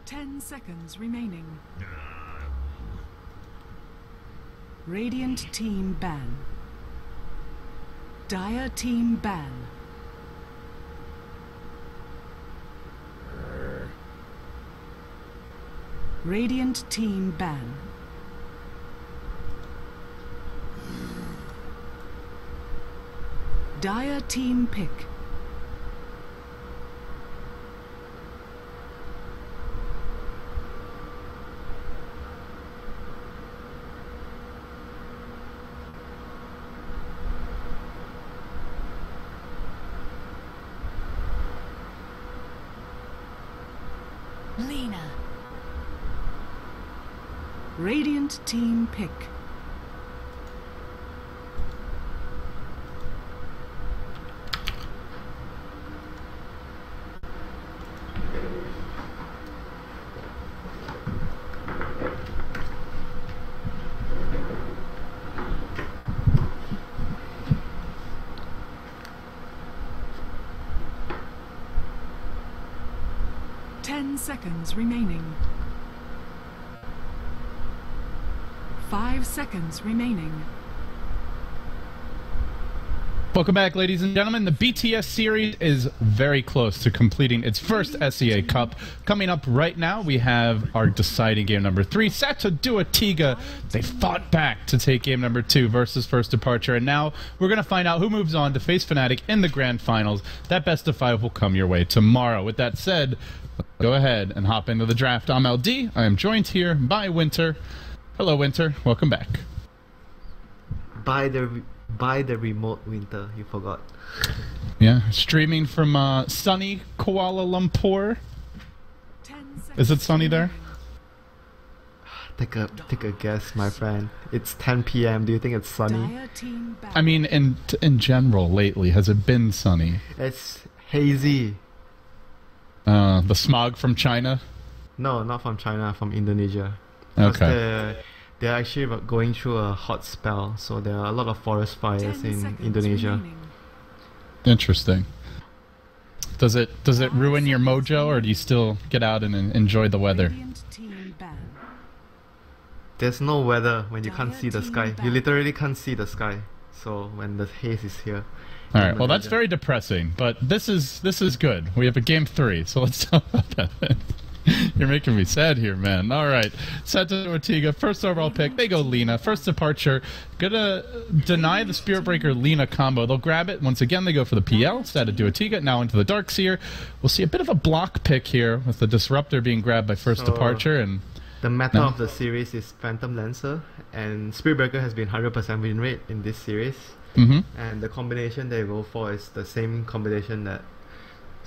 10 seconds remaining. Radiant team ban. Dire team ban. Radiant team ban. Dire team pick. Lena. Radiant team pick. Seconds remaining. 5 seconds remaining. Welcome back, ladies and gentlemen. The BTS series is very close to completing its first SEA Cup. Coming up right now, we have our deciding game number 3. SatuDuaTiga, they fought back to take game number 2 versus First Departure, and now we're going to find out who moves on to face Fnatic in the grand finals. That best of 5 will come your way tomorrow. With that said, go ahead and hop into the draft. I'm LD. I am joined here by Winter. Hello, Winter. Welcome back. By the remote, Winter. You forgot. Yeah, streaming from sunny Kuala Lumpur. Is it sunny there? Take a guess, my friend. It's 10 p.m. Do you think it's sunny? I mean, in general, lately, has it been sunny? It's hazy. The smog from China? No, not from China, from Indonesia. Okay. They're actually going through a hot spell, so there are a lot of forest fires in Indonesia. Remaining. Interesting. Does it ruin your mojo, or do you still get out and enjoy the weather? Radiant team ban. There's no weather when you can't see the sky. You literally can't see the sky. So when the haze is here. All right. Well, that's very depressing, but this is good. We have a game 3, so let's talk about that. You're making me sad here, man. All right. SatuDuaTiga, first overall pick. They go Lena. First Departure. Gonna deny the Spirit Breaker Lena combo. They'll grab it. Once again, they go for the PL. SatuDuaTiga now into the Darkseer. We'll see a bit of a block pick here with the Disruptor being grabbed by First Departure. And the meta of the series is Phantom Lancer, and Spirit Breaker has been 100% win rate in this series. And the combination they go for is the same combination that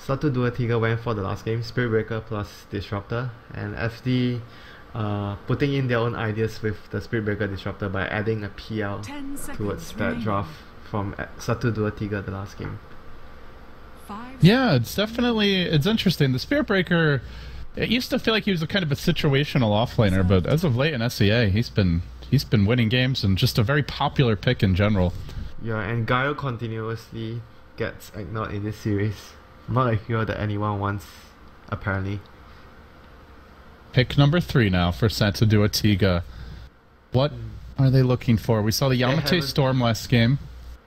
SatuDuaTiga went for the last game, Spirit Breaker plus Disruptor, and FD putting in their own ideas with the Spirit Breaker Disruptor by adding a PL towards that draft from SatuDuaTiga the last game. Yeah, it's interesting. The Spirit Breaker, it used to feel like he was a kind of a situational offlaner, but as of late in SEA, he's been winning games and just a very popular pick in general. Yeah, and Gaio continuously gets ignored in this series. Not a hero that anyone wants, apparently. Pick number 3 now for SatuDuaTiga. What are they looking for? We saw the Yamate Storm last game.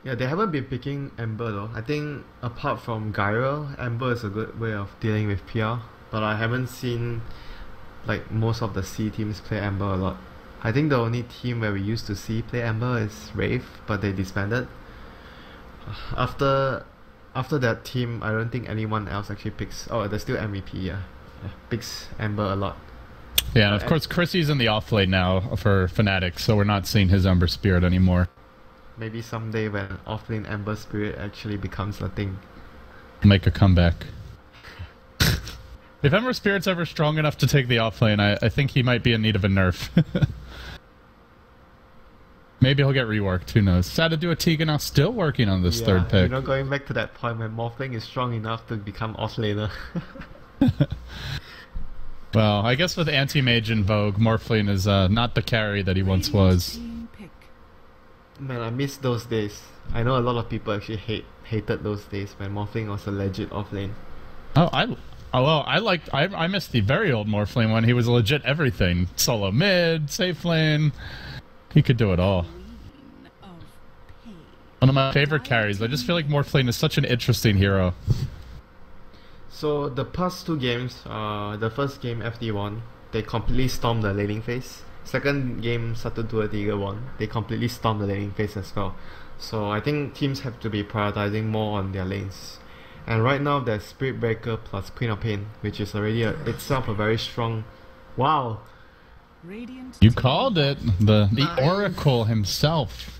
Yeah, they haven't been picking Ember though. I think apart from Gyro, Ember is a good way of dealing with PR. But I haven't seen like most of the C teams play Ember a lot. I think the only team where we used to see play Ember is Wraith, but they disbanded. After that team, I don't think anyone else actually picks. Oh, there's still MVP, yeah. Picks Ember a lot. Yeah, and of course Chrissy's in the offlane now for Fnatic, so we're not seeing his Ember Spirit anymore. Maybe someday when offlane Ember Spirit actually becomes a thing. Make a comeback. If Ember Spirit's ever strong enough to take the offlane, I think he might be in need of a nerf. Maybe he'll get reworked, who knows. SatuDuaTiga now still working on this third pick. You know, going back to that point when Morphling is strong enough to become offlaner. Well, I guess with Anti-Mage in vogue, Morphling is not the carry that he once was. Man, I miss those days. I know a lot of people actually hated those days when Morphling was a legit offlane. Oh, Oh, well, I missed the very old Morphling one. He was legit everything. Solo mid, safe lane. He could do it all. One of my favorite carries. I just feel like Morphling is such an interesting hero. So the past two games, the first game FD won, they completely stormed the laning phase. Second game SatuDuaTiga won, they completely stormed the laning phase as well. So I think teams have to be prioritizing more on their lanes. And right now there's Spirit Breaker plus Queen of Pain, which is already itself a very strong... Wow! You called it! The Oracle himself.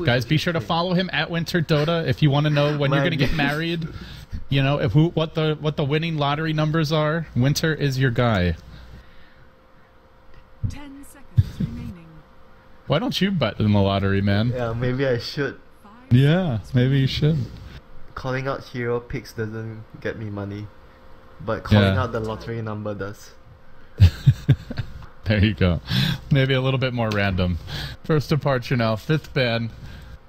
Guys, be sure to follow him at Winter Dota if you want to know when you're going to get married. You know, what the winning lottery numbers are. Winter is your guy. 10 seconds remaining. Why don't you bet in the lottery, man? Yeah, maybe I should. Yeah, maybe you should. Calling out hero picks doesn't get me money, but calling out the lottery number does. There you go. Maybe a little bit more random. First departure now, 5th ban.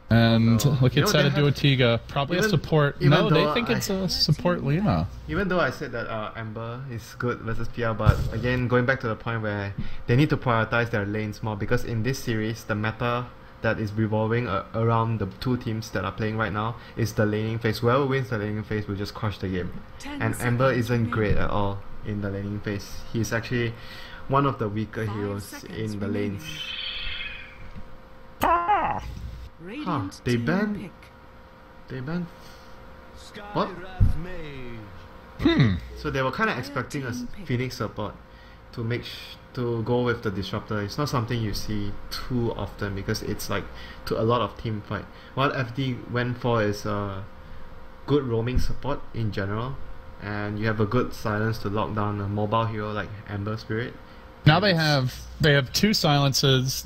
And look at SatuDuaTiga, probably a support. No, they think it's a support Lina. Even though I said that Amber is good versus PR, but again, going back to the point where they need to prioritize their lanes more, because in this series, the meta that is revolving around the two teams that are playing right now is the laning phase. Whoever wins the laning phase will just crush the game. And Amber isn't great at all in the laning phase. He's actually one of the weaker heroes in the lanes. Huh, they banned what? So they were kind of expecting a Phoenix support to go with the disruptor. It's not something you see too often because it's like to a lot of team fight. What FD went for is a good roaming support in general, and you have a good silence to lock down a mobile hero like Amber Spirit. Now they have 2 silences,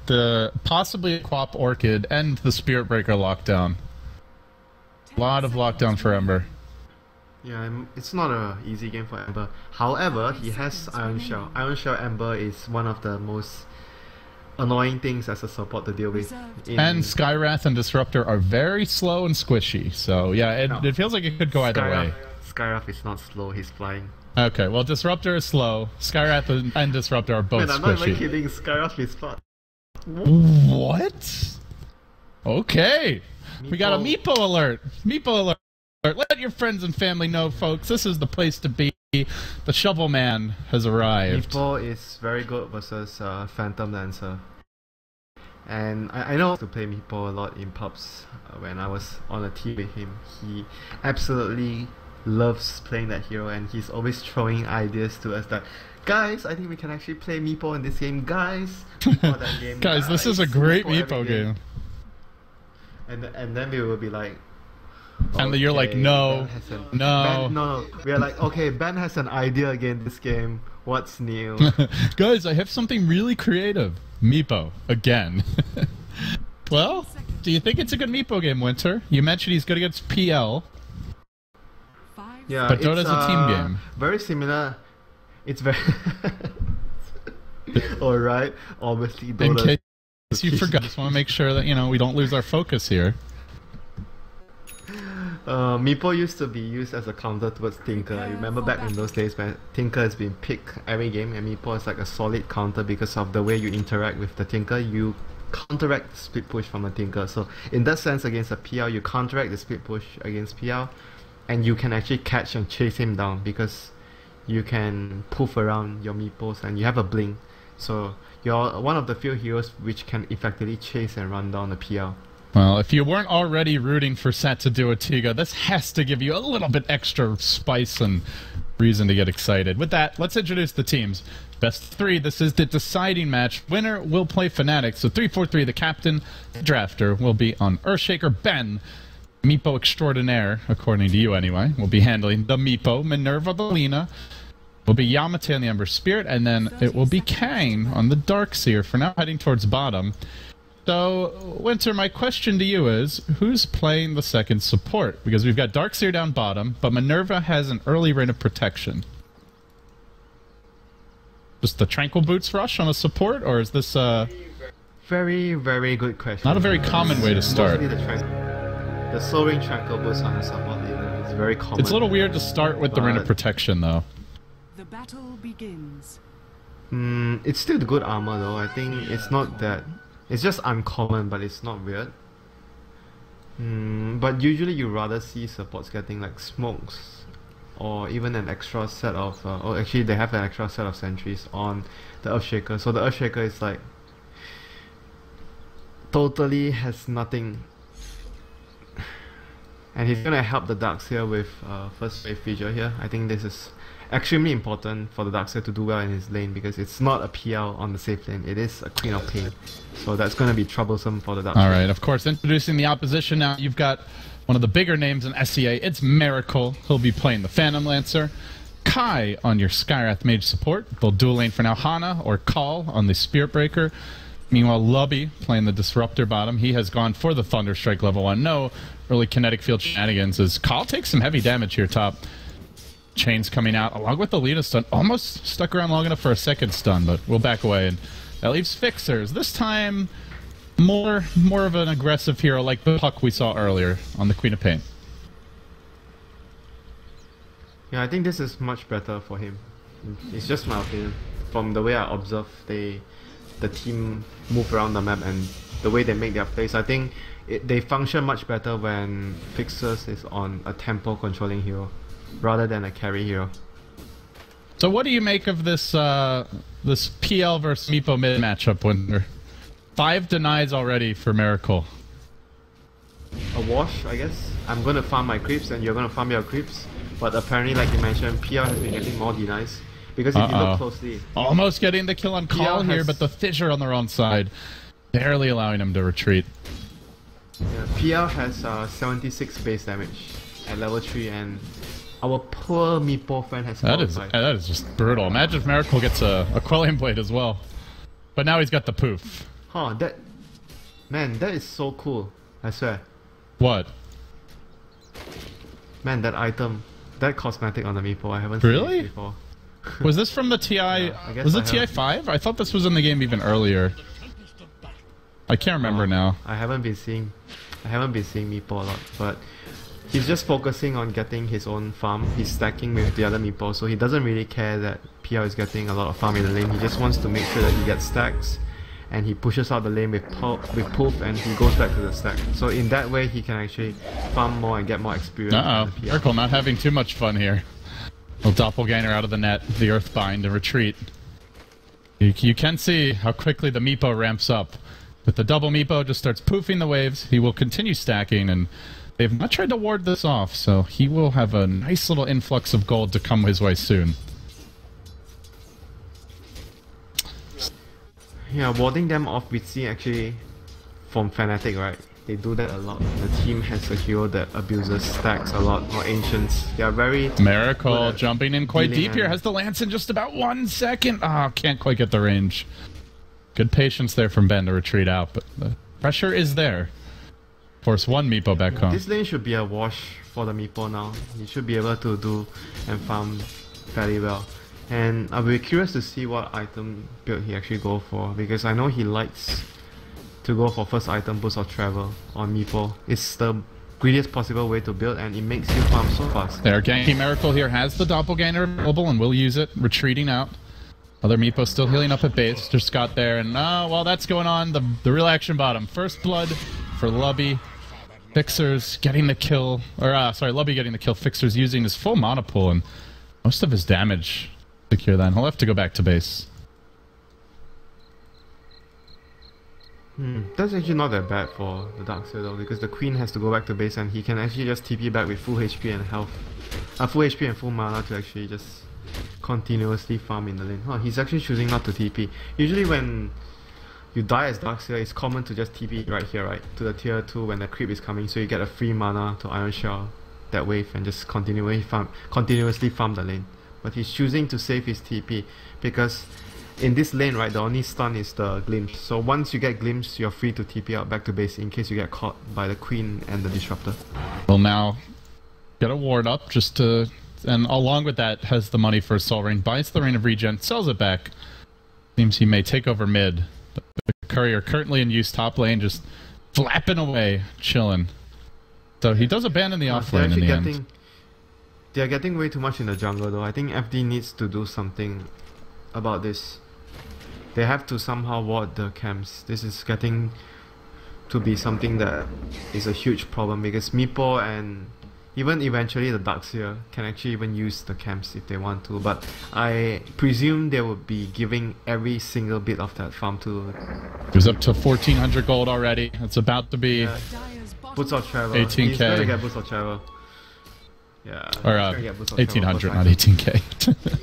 the possibly a Quap Orchid, and the Spirit Breaker lockdown. A lot of lockdown for Ember. Yeah, it's not an easy game for Ember. However, he has Iron Shell. Iron Shell Ember is one of the most annoying things as a support to deal with. And Skywrath and Disruptor are very slow and squishy, so yeah, it feels like it could go either way. Skywrath is not slow, he's flying. Okay, well, Disruptor is slow. Skywrath and Disruptor are both squishy. I'm not even kidding, Skywrath is fast. What? Okay. We got a Meepo alert. Meepo alert. Let your friends and family know, folks. This is the place to be. The Shovel Man has arrived. Meepo is very good versus Phantom Lancer. And I know to play Meepo a lot in pubs when I was on a team with him. He absolutely loves playing that hero, and he's always throwing ideas to us that, guys, I think we can actually play Meepo in this game, guys. That game, guys, this is a great Meepo game. And then we will be like, and okay, you're like, no. No. We are like, okay, Ben has an idea again this game. What's new? Guys, I have something really creative. Meepo again. Well, do you think it's a good Meepo game, Winter? You mentioned he's good against PL. Yeah, but Dota's a team game. Very similar. It's very... Alright, obviously Dota... In case you forgot, just want to make sure that, you know, we don't lose our focus here. Meepo used to be used as a counter towards Tinker. I remember back in those days when Tinker has been picked every game, and Meepo is like a solid counter because of the way you interact with the Tinker. You counteract the split push from a Tinker. So in that sense, against a PL, you counteract the split push against PL, and you can actually catch and chase him down because you can poof around your Meepos and you have a blink. So you're one of the few heroes which can effectively chase and run down the PL. Well, if you weren't already rooting for SatuDuaTiga, this has to give you a little bit extra spice and reason to get excited. With that, let's introduce the teams. Best 3, this is the deciding match. Winner will play Fnatic. So 3-4-3, the captain, the drafter, will be on Earthshaker. Ben, Meepo extraordinaire, according to you anyway, will be handling the Meepo. Minerva, the Lina, will be Yamate on the Ember Spirit, and then it will be Kang on the Darkseer, for now heading towards bottom. So, Winter, my question to you is, who's playing the second support? Because we've got Darkseer down bottom, but Minerva has an early reign of protection. Just the Tranquil Boots rush on a support, or is this very, very good question. Not a very common way to start. The Soaring Tranquil Boots on a support leader. It's very common. It's a little weird to start with the Ring of But- Protection, though. The battle begins. It's still good armor though. I think it's not that. It's just uncommon, but it's not weird. But usually you rather see supports getting like smokes, or even an extra set of. Oh, actually they have an extra set of sentries on the Earthshaker. So the Earthshaker is like totally has nothing. And he's gonna help the Darkseer with first wave feature here. I think this is extremely important for the Darkseer to do well in his lane, because it's not a PL on the safe lane, it is a Queen of Pain. So that's gonna be troublesome for the Darkseer. Alright, of course, introducing the opposition now, you've got one of the bigger names in SEA, it's Miracle. He'll be playing the Phantom Lancer. Kai on your Skywrath Mage support. They'll dual lane for now Hana or Call on the Spirit Breaker. Meanwhile, Lubby playing the Disruptor bottom. He has gone for the Thunderstrike level 1. No early kinetic field shenanigans as Call takes some heavy damage here top. Chains coming out along with the Lita stun. Almost stuck around long enough for a second stun, but we'll back away. And that leaves Fixers. This time, more of an aggressive hero like the Puck we saw earlier on the Queen of Pain. Yeah, I think this is much better for him. It's just my opinion. From the way I observe, the team move around the map and the way they make their plays, I think they function much better when Fixers is on a tempo controlling hero rather than a carry hero. So what do you make of this this PL versus Meepo mid matchup when there are 5 denies already for Miracle? A wash, I guess. I'm gonna farm my creeps and you're gonna farm your creeps, but apparently, like you mentioned, PL has been getting more denies. Because if you look closely... Almost getting the kill on Call here, but the Fissure on the wrong side. Barely allowing him to retreat. Yeah, PL has 76 base damage at level 3, and our poor Meepo friend has that is just brutal. Imagine if Miracle gets a Quellion Blade as well. But now he's got the poof. Huh, man, that is so cool. I swear. What? Man, that item, that cosmetic on the Meepo, I haven't Really? seen it before. Was this from the TI? Yeah, was it TI 5? I thought this was in the game even earlier. I can't remember now. I haven't been seeing Meepo a lot, but he's just focusing on getting his own farm. He's stacking with the other Meepo, so he doesn't really care that PL is getting a lot of farm in the lane. He just wants to make sure that he gets stacks, and he pushes out the lane with poof, and he goes back to the stack. So in that way, he can actually farm more and get more experience. Miracle not having too much fun here. Little doppelganger out of the net, the Earthbind, and retreat. You can see how quickly the Meepo ramps up. With the double Meepo, just starts poofing the waves. He will continue stacking, and they've not tried to ward this off, so he will have a nice little influx of gold to come his way soon. Yeah, warding them off, we see actually from Fnatic, right? They do that a lot. The team has a hero that abuses stacks a lot, or Ancients. They are very... Miracle jumping in quite deep here. Has the Lance in just about 1 second. Ah, can't quite get the range. Good patience there from Ben to retreat out, but the pressure is there. Force one Meepo back home. This lane should be a wash for the Meepo now. He should be able to do and farm fairly well. And I'll be curious to see what item build he actually go for, because I know he likes to go for first item boost of travel on Meepo. It's the greediest possible way to build, and it makes you farm so fast. There, Genki Miracle here has the Doppelganger available and will use it, retreating out. Other Meepo still healing up at base. Just got there, and while that's going on, the real action bottom. First blood for Lubby. Fixers getting the kill, or sorry, Lubby getting the kill. Fixers using his full mana pool and most of his damage to secure that. And he'll have to go back to base. That's actually not that bad for the Darkseer though, because the Queen has to go back to base and he can actually just TP back with full HP and health. Full HP and full mana to actually just continuously farm in the lane. He's actually choosing not to TP. Usually when you die as Darkseer, it's common to just TP right here, right? To the tier 2 when the creep is coming, so you get a free mana to Iron Shell that wave and just continuously farm the lane. But he's choosing to save his TP because in this lane, right, the only stun is the glimpse. So once you get glimpse, you're free to TP out back to base in case you get caught by the Queen and the Disruptor. Will now get a ward up just to, and along with that has the money for a Soul Ring, buys the Ring of Regen, sells it back. Seems he may take over mid. The Courier currently in use top lane, just flapping away, chilling. So he does abandon the off lane in the end. They're getting way too much in the jungle though. I think FD needs to do something about this. They have to somehow ward the camps. This is getting to be something that is a huge problem because Meepo and even eventually the Darkseer can actually even use the camps if they want to, but I presume they will be giving every single bit of that farm to... It was up to 1,400 gold already. It's about to be... Boots of Travel. 18k. He's gonna get Boots of Travel. Yeah. Or 1,800, not 18k.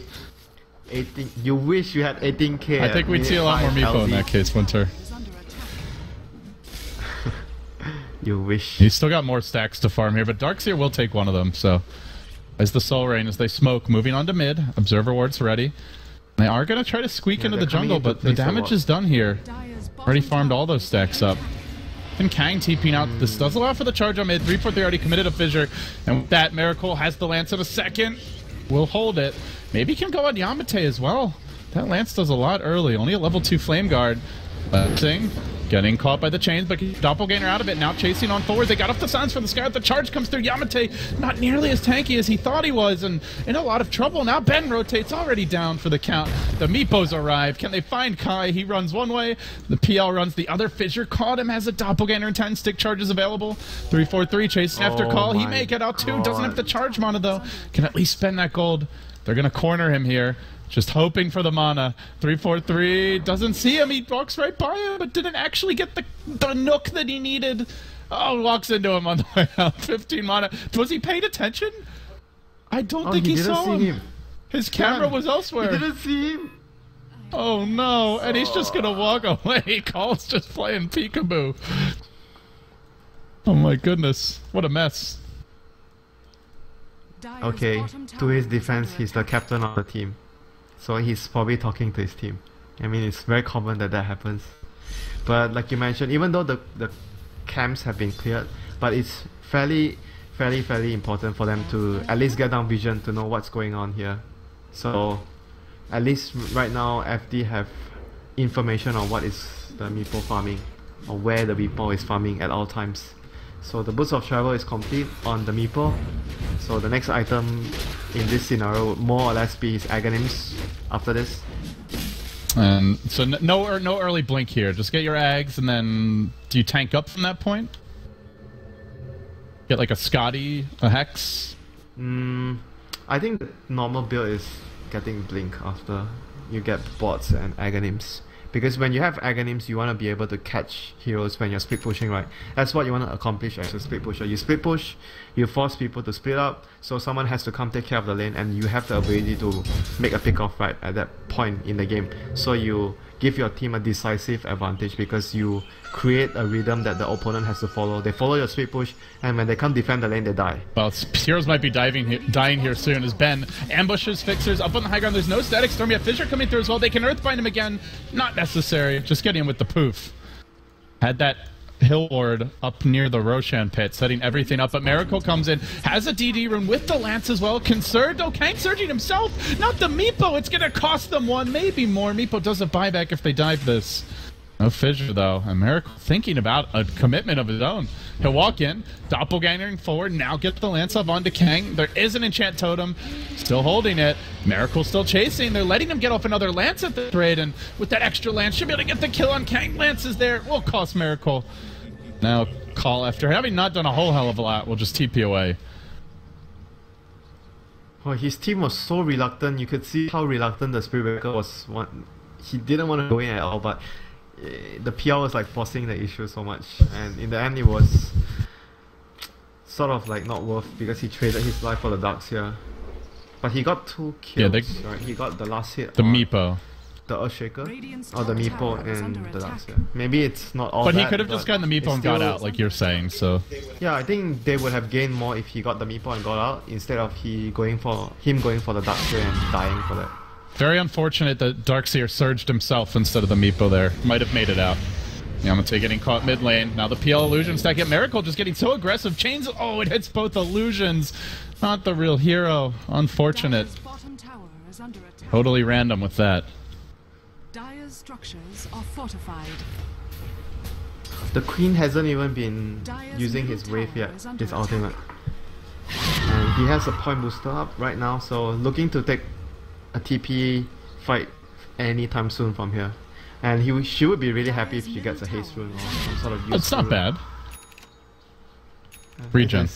18. You wish you had 18k. I think we'd see a lot more Meepo in that case, Winter. You wish. He's still got more stacks to farm here, but Darkseer will take one of them, so... As the Soul Rain, as they smoke, moving on to mid. Observer Ward's ready. They are going to try to squeak into the jungle, but the damage is done here. Already farmed all those stacks up. And Kang TPing out. This does allow for the charge on mid. 343 already committed a fissure. And with that, Miracle has the Lance in a second. Will hold it. Maybe can go on Yamate as well. That Lance does a lot early. Only a level 2 Flame Guard. Lancing. Getting caught by the chains, but Doppelganger out of it. Now chasing on forward. They got off the silence from the sky. The charge comes through. Yamate not nearly as tanky as he thought he was, and in a lot of trouble. Now Ben rotates, already down for the count. The Meepos arrive. Can they find Kai? He runs one way. The PL runs the other. Fissure caught him. Has a Doppelganger and 10 stick charges available. 343 chasing after Call. He may get out too. Doesn't have the charge mana though. Can at least spend that gold. They're going to corner him here. Just hoping for the mana. 343 doesn't see him. He walks right by him, but didn't actually get the nook that he needed. Oh, walks into him on the way out. 15 mana. Was he paying attention? I don't think he saw him. His camera was elsewhere. He didn't see him. Oh no, and he's just gonna walk away. Cole's just playing peekaboo. Oh my goodness, what a mess. Okay, to his defense, he's the captain of the team. So he's probably talking to his team. I mean, it's very common that happens. But like you mentioned, even though the camps have been cleared, but it's fairly important for them to at least get down vision to know what's going on here. So at least right now, FD have information on what is the Meepo farming, or where the Meepo is farming at all times. So the Boots of Travel is complete on the Meepo. So the next item in this scenario would more or less be his Aghanims after this. And so no early blink here. Just get your Ags, and then do you tank up from that point? Get like a Scotty, a Hex? I think the normal build is getting blink after you get bots and Aghanims. Because when you have Aghanims, you want to be able to catch heroes when you're split pushing, right? That's what you want to accomplish as a split pusher. You split push, you force people to split up, so someone has to come take care of the lane, and you have the ability to make a pick off right at that point in the game. So you give your team a decisive advantage because you create a rhythm that the opponent has to follow. They follow your split push, and when they come defend the lane, they die. Well, heroes might be dying here soon as Ben ambushes Fixers up on the high ground. There's no static storm yet. Fissure coming through as well. They can earthbind him again. Not necessary. Just getting him with the poof. Had that hill ward up near the Roshan pit, setting everything up, but Miracle comes in, has a DD rune with the Lance as well. Can surge. Oh, Kang surging himself. Not the Meepo. It's going to cost them one, maybe more. Meepo does a buyback if they dive this. No fissure though, and Miracle thinking about a commitment of his own. He'll walk in, doppelgangering forward, now get the Lance up onto Kang. There is an enchant totem, still holding it. Miracle still chasing, they're letting him get off another Lance at the trade, and with that extra Lance, should be able to get the kill on Kang. Lance is there, will cost Miracle. Now Call, after having not done a whole hell of a lot, will just TP away. Well, his team was so reluctant, you could see how reluctant the Spirit Breaker was. He didn't want to go in at all, but the PL was like forcing the issue so much, and in the end it was sort of like not worth because he traded his life for the Darkseer. But he got 2 kills, right? He got the last hit. The Meepo. The Earthshaker? Or the Meepo and the Darkseer. Maybe it's not all but that, he could have just gotten the Meepo and got out, like you're saying, so... Yeah, I think they would have gained more if he got the Meepo and got out, instead of him going for the Darkseer and dying for that. Very unfortunate that Darkseer surged himself instead of the Meepo there. Might have made it out. Yamate getting caught mid lane. Now the PL illusion stack. Miracle just getting so aggressive. Chains. Oh, it hits both illusions. Not the real hero. Unfortunate. Totally random with that. Dire's structures are fortified. The Queen hasn't even been using his wave yet, his ultimate. And He has a point booster up right now, so looking to take a TP fight anytime soon from here. And she would be really happy if she gets a haste rune or some sort of use. It's not bad. Regen.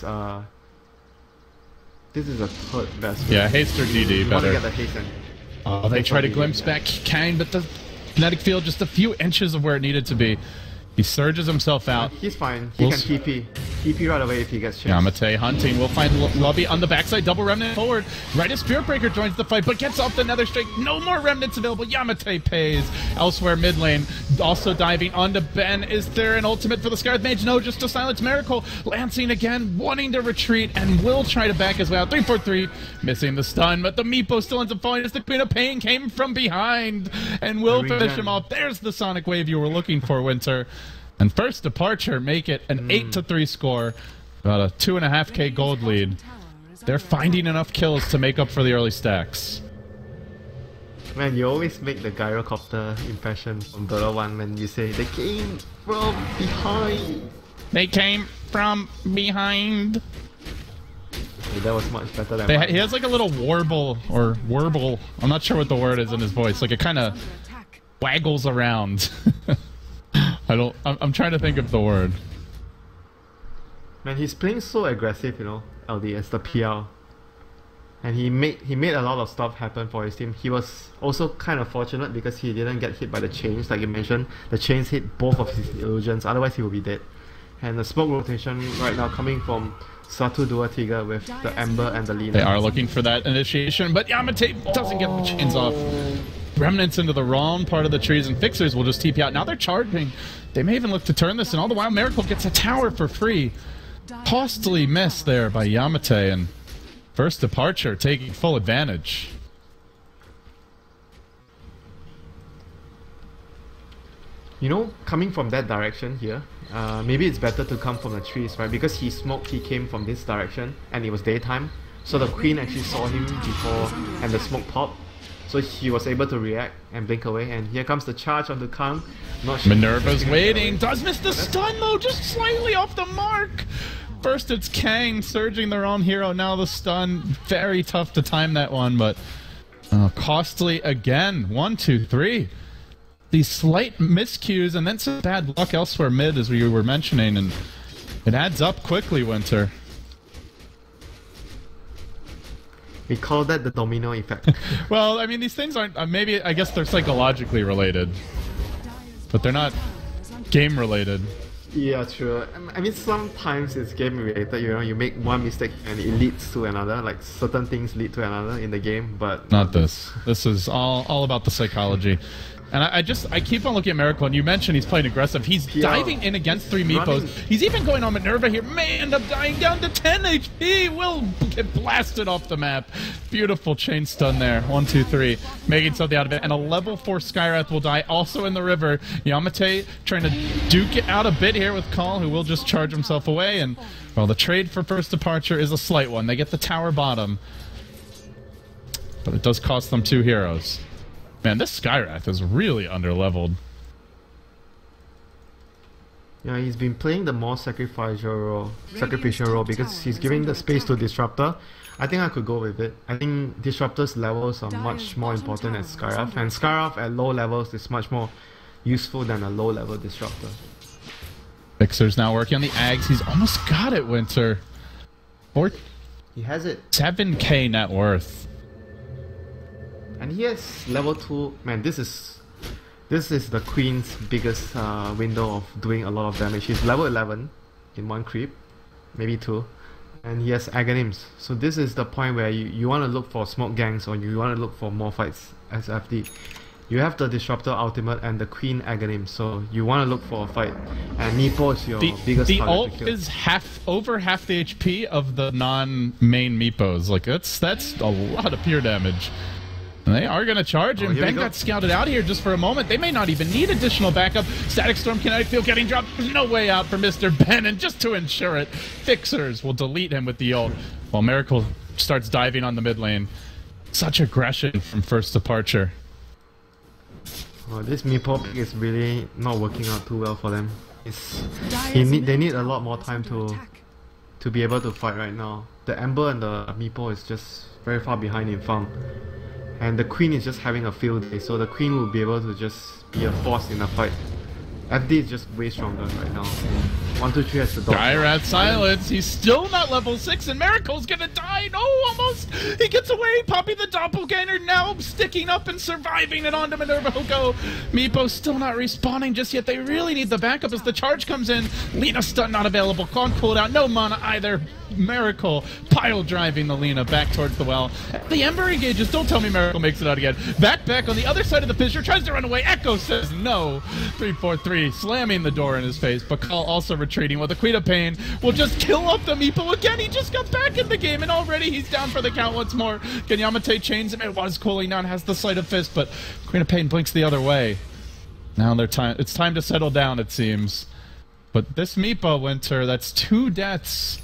This is a third best. Yeah, haste or DD you better. Want to get the haste and oh, they try to glimpse back Kang, but the kinetic field just a few inches of where it needed to be. He surges himself out. He's fine. He can TP. TP right away if he gets chased. Yamate hunting. We'll find Lobby on the backside. Double remnant forward. Right as Spirit Breaker joins the fight, but gets off the Nether Strike. No more remnants available. Yamate pays. Elsewhere mid lane. Also diving onto Ben. Is there an ultimate for the Scarlet Mage? No, just a Silence Miracle. Lancing again, wanting to retreat, and will try to back his way out. 3-4-3. Missing the stun, but the Meepo still ends up falling as the Queen of Pain came from behind and will finish him off. There's the Sonic Wave you were looking for, Winter. And First Departure make it an 8-3 score, about a 2.5k gold lead. They're finding enough kills to make up for the early stacks. Man, you always make the gyrocopter impression from Dota 1 when you say they came from behind. They came from behind. Okay, that was much better than mine. He has like a little warble or warble. I'm not sure what the word is in his voice. Like it kind of waggles around. I'm trying to think of the word. Man, he's playing so aggressive, you know, LD as the PL. And he made a lot of stuff happen for his team. He was also kind of fortunate because he didn't get hit by the chains, like you mentioned. The chains hit both of his illusions, otherwise he would be dead. And the smoke rotation right now coming from SatuDuaTiga with the Ember and the Lina. They are looking for that initiation, but Yamate doesn't get the chains off. Remnants into the wrong part of the trees, and Fixers will just TP out. Now they're charging. They may even look to turn this, and all the while Miracle gets a tower for free. Costly miss there by Yamate, and First Departure taking full advantage. You know, coming from that direction here, maybe it's better to come from the trees, right? Because he came from this direction, and it was daytime. So the Queen actually saw him before, and the smoke popped. So he was able to react and blink away, and here comes the charge on the Kang. Not sure. Minerva's waiting, does miss the stun though, just slightly off the mark. First it's Kang surging their own hero, now the stun. Very tough to time that one, but costly again. 1, 2, 3. These slight miscues and then some bad luck elsewhere mid, as we were mentioning, and it adds up quickly, Winter. We call that the domino effect. Well, I mean, these things aren't, maybe, I guess they're psychologically related, but they're not game related. Yeah, true. I mean, sometimes it's game related, you know, you make one mistake and it leads to another, like certain things lead to another in the game, but... Not this. This is all about the psychology. And I keep on looking at Miracle, and you mentioned he's playing aggressive. He's diving in against 3 Meepos. He's even going on Minerva here. May end up dying down to 10 HP. Will get blasted off the map. Beautiful chain stun there. 1, 2, 3. Making something out of it. And a level 4 Skywrath will die also in the river. Yamate trying to duke it out a bit here with Call, who will just charge himself away. And, well, the trade for First Departure is a slight one. They get the tower bottom. But it does cost them 2 heroes. Man, this Skywrath is really underleveled. Yeah, he's been playing the more sacrificial role because he's giving the space to Disruptor. I think I could go with it. I think Disruptor's levels are much more important than Skywrath, and Skywrath at low levels is much more useful than a low level Disruptor. Fixer's now working on the Ags. He's almost got it, Winter. He has it. 7k net worth. And he has level 2. Man, this is the Queen's biggest window of doing a lot of damage. He's level 11 in 1 creep, maybe 2. And he has Aghanims. So this is the point where you want to look for smoke gangs, or you want to look for more fights as FD. You have the Disruptor ultimate and the Queen Aghanim, so you want to look for a fight. And Meepo is your biggest target to kill. The ult is over half the HP of the non-main Meepos. Like that's a lot of pure damage. And they are going to charge him. Ben got scouted out here just for a moment. They may not even need additional backup. Static Storm Kinetic Field getting dropped. There's no way out for Mr. Ben. And just to ensure it, Fixers will delete him with the ult while Miracle starts diving on the mid lane. Such aggression from First Departure. Oh, this Meepo pick is really not working out too well for them. They need a lot more time to to be able to fight right now. The Ember and the Meepo is just very far behind in farm. And the Queen is just having a field day, so the Queen will be able to just be a force in the fight. FD is just way stronger right now. 1, 2, 3 has the dodge. Gyrat silence. He's still not level 6, and Miracle's gonna die. No, almost. He gets away. Poppy the doppelganger now sticking up and surviving it onto Minerva. He'll go. Meepo still not respawning just yet. They really need the backup as the charge comes in. Lina stun not available. Con cooldown. No mana either. Miracle pile driving the Lina back towards the well. The Ember engages. Don't tell me Miracle makes it out again. Back on the other side of the fissure. Tries to run away. Echo says no. 3-4-3 slamming the door in his face. Bakal also retreating while the Queen of Pain will just kill up the Meepo again. He just got back in the game and already he's down for the count once more. Can Yamate chains him? It was cooling down. Has the Sleight of Fist, but Queen of Pain blinks the other way. Now it's time to settle down, it seems. But this Meepo, Winter, that's 2 deaths.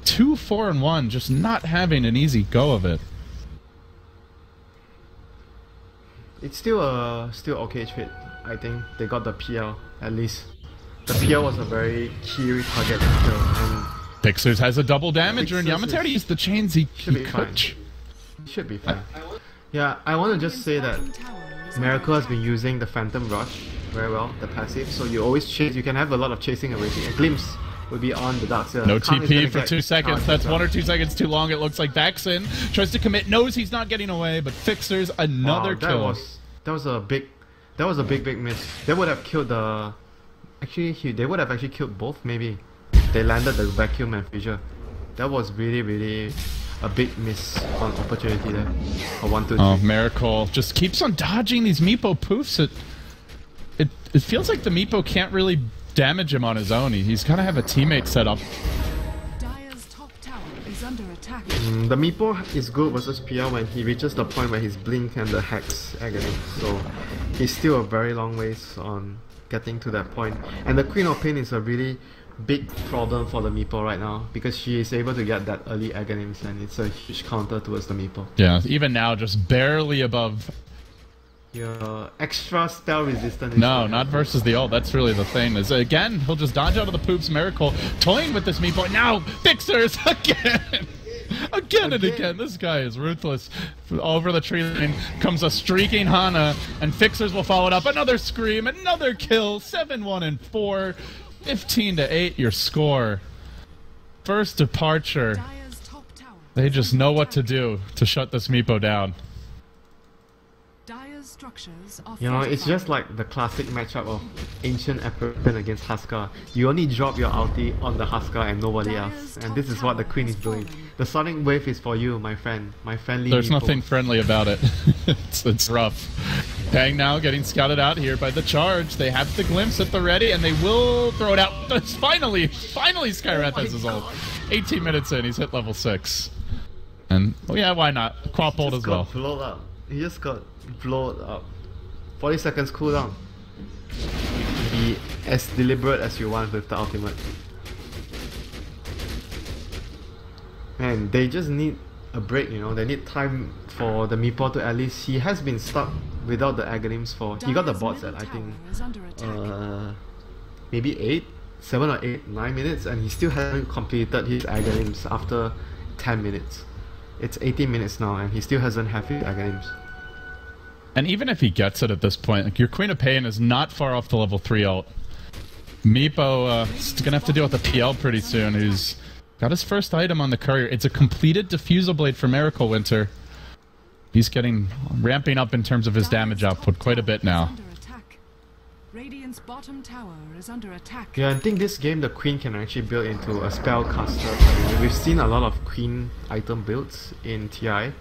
2, 4, and 1, just not having an easy go of it. It's still okay fit. I think they got the PL at least. The PL was a very key target to kill. And Pixers has a double damager, and Yamate used the chains he should be fine. Yeah, I want to just say that Miracle has been using the Phantom Rush very well, the passive. So you always chase. You can have a lot of chasing ability. A glimpse will be on the Darkseer. No TP for 2 seconds. That's 1 or 2 seconds too long. It looks like Baxin tries to commit. Knows he's not getting away, but Fixers another kill. That was a big miss. They would have killed the. Actually, they would have actually killed both. Maybe they landed the vacuum and fissure. That was really a big miss on opportunity there. A 1, 2, 3. Oh, Miracle just keeps on dodging these Meepo poofs. It feels like the Meepo can't really damage him on his own. He's gotta have a teammate set up. Dire's top tower is under attack. The Meepo is good versus PL when he reaches the point where his blink and the hex agony. So he's still a very long ways on getting to that point. And the Queen of Pain is a really big problem for the Meepo right now because she is able to get that early agonims and it's a huge counter towards the Meepo. Yeah, even now just barely above. Your extra spell resistance. No, not versus the ult. That's really the thing. Is again, he'll just dodge out of the poops. Miracle toying with this Meepo. Now, Fixers again. Again and again. This guy is ruthless. Over the tree line comes a streaking Hana, and Fixers will follow it up. Another scream, another kill. 7-1 and 4. 15-8 your score. First departure. They just know what to do to shut this Meepo down. You know, it's just like the classic matchup of Ancient Apparition against Huskar. You only drop your ulti on the Huskar and nobody else. And this is what the Queen is doing. The Sonic Wave is for you, my friend. My friendly There's Meepo. Nothing friendly about it. it's rough. Bang now getting scouted out here by the charge. They have the glimpse at the ready and they will throw it out. Finally Skywrath has his ult. 18 minutes in, he's hit level 6. And, well, yeah, why not? Crop ult as well. Blown up. He just got blown up. 40 seconds cooldown. Be as deliberate as you want with the ultimate. Man, they just need a break, you know. They need time for the Meepo to at least. He has been stuck without the agonims for. He got the bots at I think maybe 7 or 8, 9 minutes, and he still hasn't completed his agonims after 10 minutes. It's 18 minutes now, and he still hasn't had his agonims. And even if he gets it at this point, like your Queen of Pain is not far off the level 3 ult. Meepo is gonna have to deal with the PL pretty soon, who's got his first item on the courier. It's a completed Diffusal Blade for Miracle Winter. He's ramping up in terms of his damage output quite a bit now. Radiant's bottom tower is under attack. Yeah, I think this game the Queen can actually build into a spellcaster. We've seen a lot of Queen item builds in TI.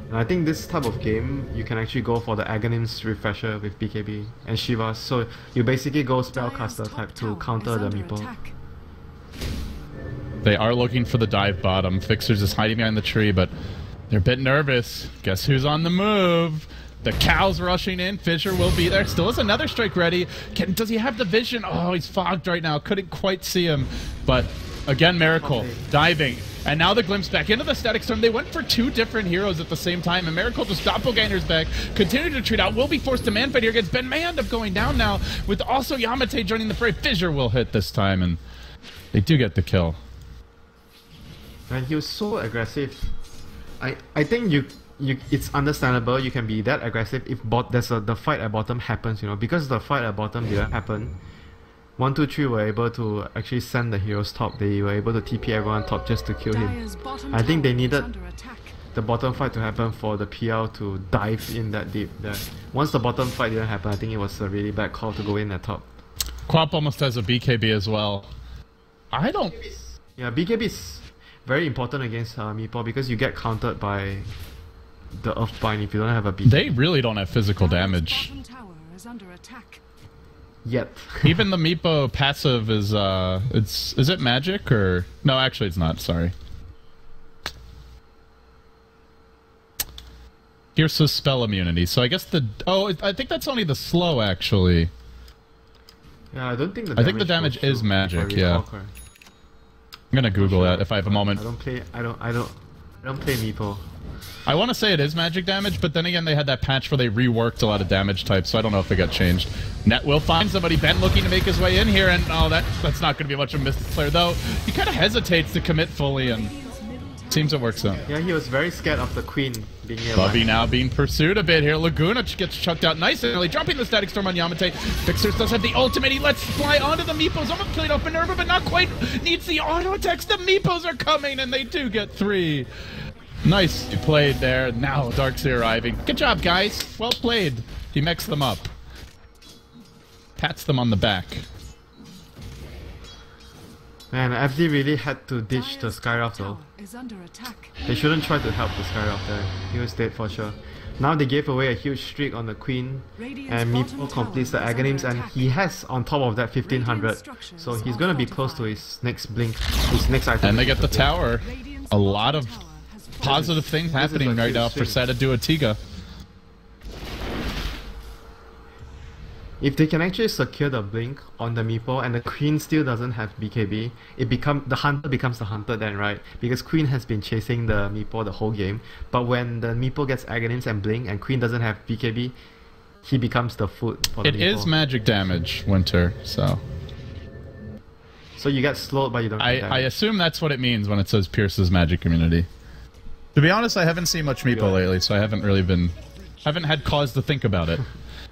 And I think this type of game, you can actually go for the Aghanim's Refresher with BKB and Shiva. So you basically go Spellcaster type to counter the Meepo. They are looking for the dive bottom. Fixers is hiding behind the tree, but they're a bit nervous. Guess who's on the move? The cow's rushing in. Fissure will be there. Still has another strike ready. Does he have the vision? Oh, he's fogged right now. Couldn't quite see him. But again, Miracle diving. And now the glimpse back into the Static Storm. They went for 2 different heroes at the same time. And Miracle just doppelgangers back. Continue to retreat out. Will be forced to man fight here against Ben. May end up going down now. With also Yamate joining the fray. Fissure will hit this time. And they do get the kill. And he was so aggressive. I think it's understandable you can be that aggressive if the fight at bottom happens, you know, because the fight at bottom didn't happen. 1, 2, 3 were able to actually send the heroes top. They were able to TP everyone top just to kill him. I think they needed the bottom fight to happen for the PL to dive in that deep. Once the bottom fight didn't happen, I think it was a really bad call to go in at top. Quap almost has a BKB as well. I don't... Yeah, BKB is very important against Meepo because you get countered by the Earthbind if you don't have a BKB. They really don't have physical damage. Yet. Even the Meepo passive is is it magic or no, actually it's not, sorry. Here's his spell immunity. So I guess I think that's only the slow actually. Yeah, I don't think the damage is magic, yeah. I'm gonna Google that if I have a moment. I don't play Meepo. I want to say it is magic damage, but then again, they had that patch where they reworked a lot of damage types, so I don't know if it got changed. Net will find somebody. Ben looking to make his way in here, and oh, that's not going to be much of a miss player, though. He kind of hesitates to commit fully, and seems it works out. Yeah, he was very scared of the queen being here. Bubby now being pursued a bit here. Laguna gets chucked out nice and early, dropping the Static Storm on Yamate. Fixers does have the ultimate. He lets fly onto the Meepos. Almost killing off Minerva, but not quite. Needs the auto attacks. The Meepos are coming, and they do get 3. Nice played there. Now Darkseer arriving. Good job, guys. Well played. He mixed them up. Pats them on the back. Man, FD really had to ditch the Skyrock though. They shouldn't try to help the Skyrock there. He was dead for sure. Now they gave away a huge streak on the Queen, and Meepo completes the Aghanims, and he has on top of that 1500. So he's gonna be close to his next blink, his next item. And they get the tower. A lot of positive things happening right now for SatuDuaTiga. If they can actually secure the blink on the Meepo and the Queen still doesn't have BKB, the hunter becomes the hunter then, right? Because Queen has been chasing the Meepo the whole game, but when the Meepo gets Aghanims and blink and Queen doesn't have BKB, he becomes the food for the Meepo. It is magic damage, Winter, so... So you get slowed, but you don't get damage. I assume that's what it means when it says Pierce's magic immunity. To be honest, I haven't seen much Meepo lately, so I haven't really haven't had cause to think about it.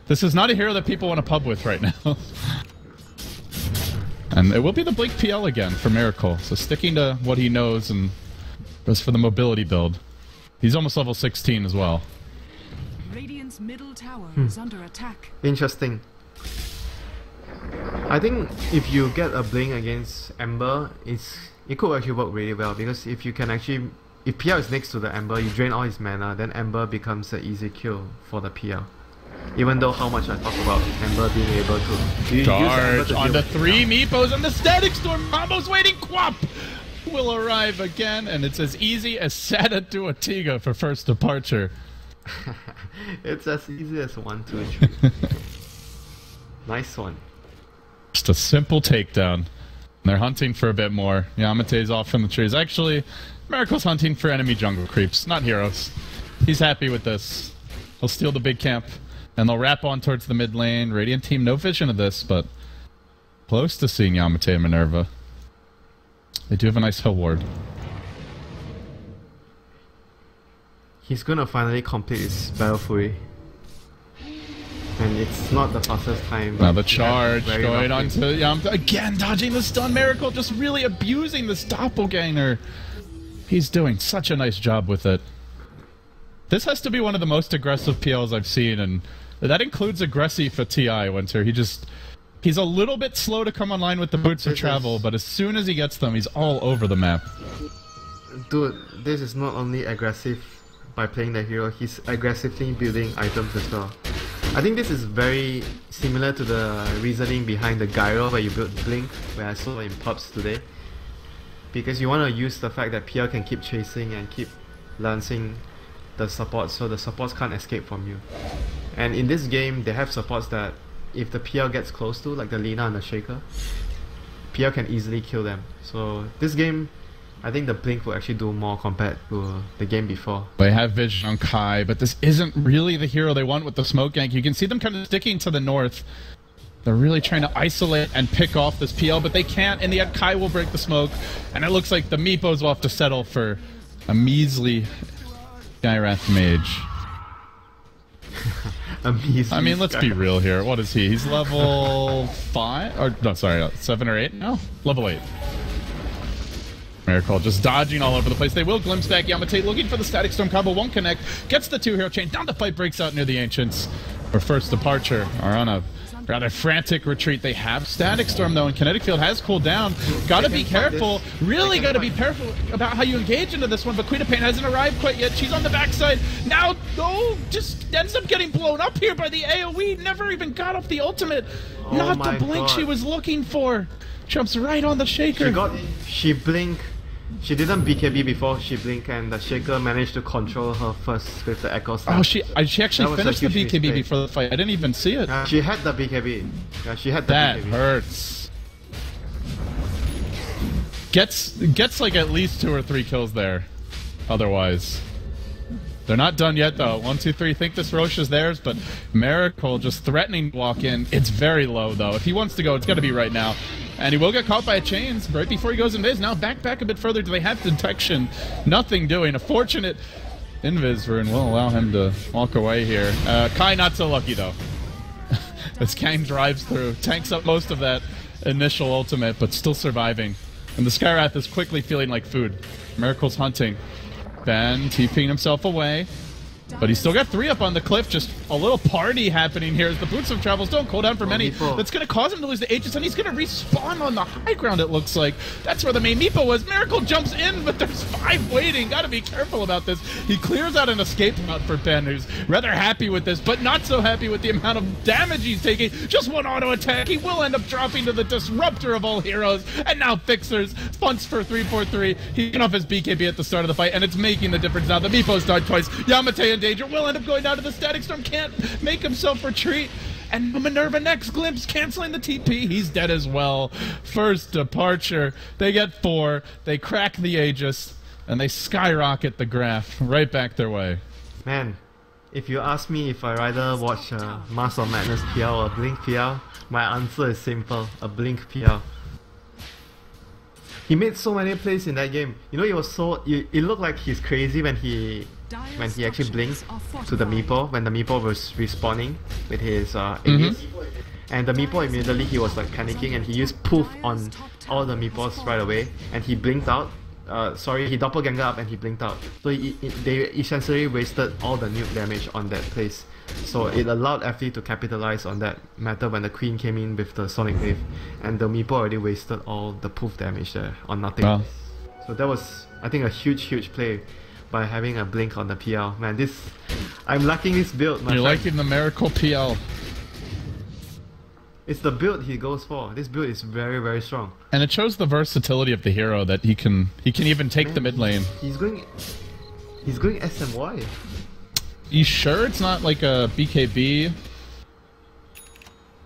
This is not a hero that people want to pub with right now. And it will be the Blink PL again for Miracle, so sticking to what he knows and goes for the mobility build. He's almost level 16 as well. Radiant's middle tower is under attack. Interesting. I think if you get a Blink against Ember, it could actually work really well, because if you can actually... If PL is next to the Ember, you drain all his mana, then Ember becomes an easy kill for the PL. Even though how much I talk about Ember being able to... Charge on the 3 Meepos and the Static Storm almost waiting. Quap will arrive again, and it's as easy as SatuDuaTiga for first departure. It's as easy as 1, 2, 3. Nice one. Just a simple takedown. They're hunting for a bit more. Yamate's off in the trees. Actually, Miracle's hunting for enemy jungle creeps, not heroes. He's happy with this. He'll steal the big camp, and they'll wrap on towards the mid lane. Radiant team, no vision of this, but close to seeing Yamate and Minerva. They do have a nice hill ward. He's gonna finally complete his Battle Fury. And it's not the fastest time. Now the charge going on to Yamate. Again, dodging the stun. Miracle just really abusing this doppelganger. He's doing such a nice job with it. This has to be one of the most aggressive PLs I've seen, and that includes aggressive for TI, Winter. He's a little bit slow to come online with the boots of travel, but as soon as he gets them, he's all over the map. Dude, this is not only aggressive by playing the hero, he's aggressively building items as well. I think this is very similar to the reasoning behind the Gyro where you build Blink, where I saw in pubs today. Because you want to use the fact that PL can keep chasing and keep lancing the supports, so the supports can't escape from you. And in this game, they have supports that if the PL gets close to, like the Lina and the Shaker, PL can easily kill them. So this game, I think the Blink will actually do more compared to the game before. They have vision on Kai, but this isn't really the hero they want with the smoke gank. You can see them kind of sticking to the north. They're really trying to isolate and pick off this PL, but they can't. In the end, Kai will break the smoke, and it looks like the Meepos will have to settle for a measly Skyrath mage. I mean, let's be real here. What is he? He's level 5? Or, no, sorry, 7 or 8? No, level 8. Miracle just dodging all over the place. They will glimpse back Yamate, looking for the Static Storm combo. Won't connect. Gets the 2-hero chain. Down the fight breaks out near the Ancients. Our first departure are on a rather frantic retreat. They have Static Storm, though, and Kinetic Field has cooled down. Gotta be careful. Really gotta be careful about how you engage into this one, but Queen of Pain hasn't arrived quite yet. She's on the backside. Now, just ends up getting blown up here by the AoE. Never even got off the ultimate. Not the blink she was looking for. Jumps right on the Shaker. She blinked. She didn't BKB before she blinked, and the Shaker managed to control her first with the Echo Stab. Oh, she actually finished the BKB mistake before the fight. I didn't even see it. She had the BKB. Yeah, she had the BKB. That hurts. Gets like at least 2 or 3 kills there. Otherwise. They're not done yet, though. 1, 2, 3. Think this Roche is theirs, but Miracle just threatening to walk in. It's very low, though. If he wants to go, it's got to be right now. And he will get caught by a chains right before he goes invis. Now back a bit further. Do they have detection? Nothing doing. A fortunate invis rune will allow him to walk away here. Kai not so lucky, though. As Kang drives through, tanks up most of that initial ultimate, but still surviving. And the Skyrath is quickly feeling like food. Miracle's hunting. Ben TPing himself away. But he's still got 3 up on the cliff. Just a little party happening here as the Boots of Travels don't cool down for many. That's going to cause him to lose the Aegis, and he's going to respawn on the high ground, it looks like. That's where the main Meepo was. Miracle jumps in, but there's 5 waiting. Got to be careful about this. He clears out an escape route for Ben, who's rather happy with this, but not so happy with the amount of damage he's taking. Just 1 auto attack. He will end up dropping to the disruptor of all heroes. And now Fixers funts for 343. He got off his BKB at the start of the fight, and it's making the difference now. The Meepos died twice. Yamate in danger. Will end up going down to the Static Storm. Can't make himself retreat. And Minerva next glimpse, canceling the TP. He's dead as well. First departure. They get 4. They crack the Aegis. And they skyrocket the graph right back their way. Man, if you ask me if I rather watch Mask of Madness PL or Blink PL, my answer is simple. A Blink PL. He made so many plays in that game. You know, it was so... It looked like he's crazy when he actually blinked to the Meepo, when the Meepo was respawning with his Aegis. And the Meepo immediately, he was like panicking, and he used Poof on all the Meepos right away, and he blinked out. He doppelganger up and he blinked out. So they essentially wasted all the nuke damage on that place. So it allowed FD to capitalize on that matter when the Queen came in with the Sonic Wave, and the Meepo already wasted all the Poof damage there on nothing. Wow. So that was, I think, a huge play by having a blink on the PL. Man, I'm liking this build. You're liking the Miracle PL. It's the build he goes for. This build is very strong. And it shows the versatility of the hero, that he can even take the mid lane. He's going SMY. You sure it's not like a BKB?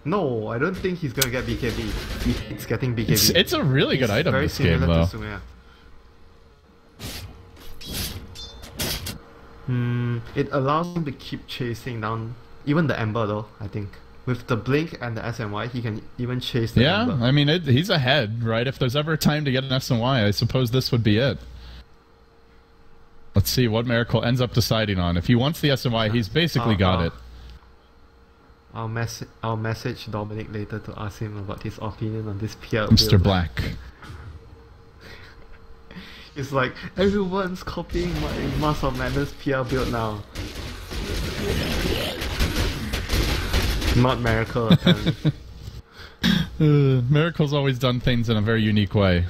No, I don't think he's gonna get BKB. He's getting BKB. It's a really good item this game, though. It allows him to keep chasing down even the Ember, though, I think. With the Blink and the SMY, he can even chase the Ember. Yeah, I mean, he's ahead, right? If there's ever a time to get an SMY, I suppose this would be it. Let's see what Miracle ends up deciding on. If he wants the SMY, he's basically got it. I'll message Dominic later to ask him about his opinion on this PL Mr. build. Black. It's like, everyone's copying my Mask of Madness PL build now. Not Miracle, apparently. Miracle's always done things in a very unique way.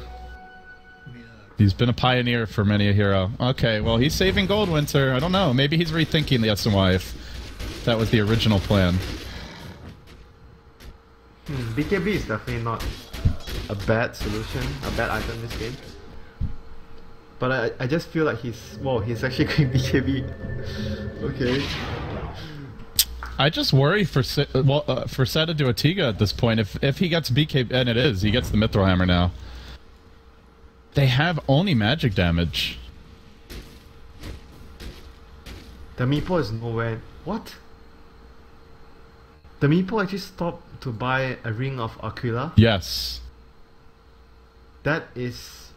He's been a pioneer for many a hero. Okay, well, he's saving Goldwinter. I don't know. Maybe he's rethinking the SMY if that was the original plan. BKB is definitely not a bad solution, a bad item in this game. But I just feel like he's actually going BKB. Okay. I just worry for SatuDuaTiga at this point. If he gets BKB, and it is, he gets the Mithril Hammer now. They have only magic damage. The Meepo is nowhere. What? The Meepo actually stopped to buy a ring of Aquila. Yes. That is